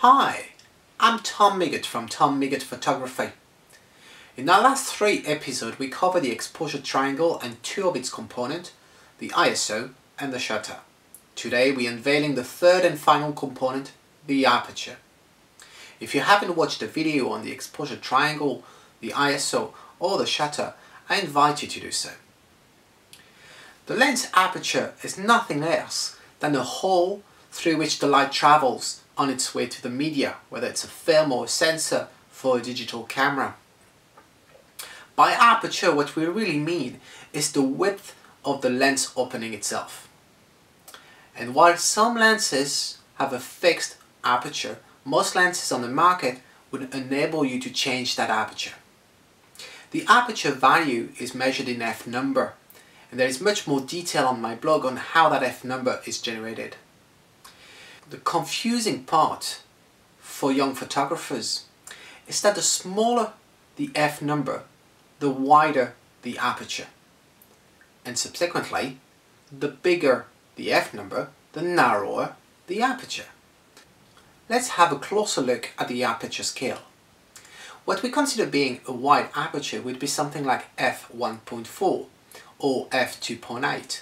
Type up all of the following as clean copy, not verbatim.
Hi, I'm Tom Miggott from Tom Miggott Photography. In our last 3 episodes we covered the exposure triangle and 2 of its components, the ISO and the shutter. Today we're unveiling the 3rd and final component, the aperture. If you haven't watched the video on the exposure triangle, the ISO or the shutter, I invite you to do so. The lens aperture is nothing else than a hole through which the light travels on its way to the media, whether it's a film or a sensor for a digital camera. By aperture, what we really mean is the width of the lens opening itself. And while some lenses have a fixed aperture, most lenses on the market would enable you to change that aperture. The aperture value is measured in f number, and there is much more detail on my blog on how that f number is generated. The confusing part for young photographers is that the smaller the f number, the wider the aperture, and subsequently the bigger the f number, the narrower the aperture. Let's have a closer look at the aperture scale. What we consider being a wide aperture would be something like f1.4 or f2.8.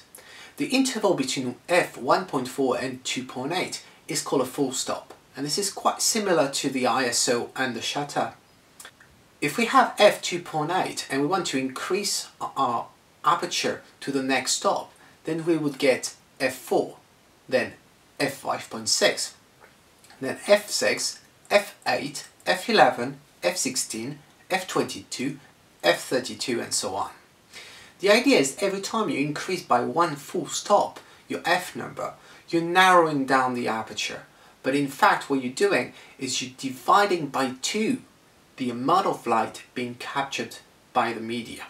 The interval between f1.4 and 2.8 is called a full stop, and this is quite similar to the ISO and the shutter. If we have f2.8 and we want to increase our aperture to the next stop, then we would get f4, then f5.6, then f6, f8, f11, f16, f22, f32 and so on. The idea is every time you increase by 1 full stop your f number, you're narrowing down the aperture. But in fact what you're doing is you're dividing by 2 the amount of light being captured by the media.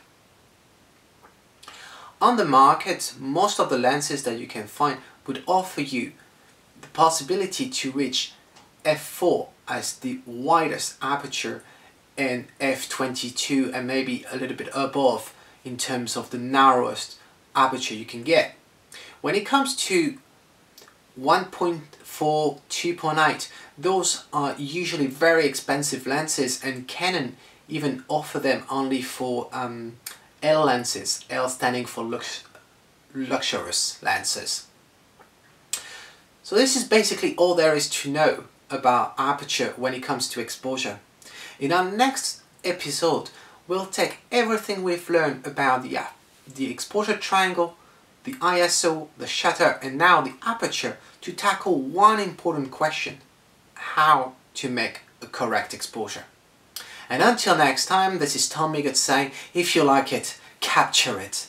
On the market, most of the lenses that you can find would offer you the possibility to reach f4 as the widest aperture and f22 and maybe a little bit above in terms of the narrowest aperture you can get. When it comes to 1.4, 2.8, those are usually very expensive lenses, and Canon even offer them only for L lenses, L standing for luxurious lenses. So this is basically all there is to know about aperture when it comes to exposure. In our next episode, we'll take everything we've learned about the exposure triangle, the ISO, the shutter, and now the aperture to tackle one important question: how to make a correct exposure. And until next time, this is Tom Miggott saying, if you like it, capture it.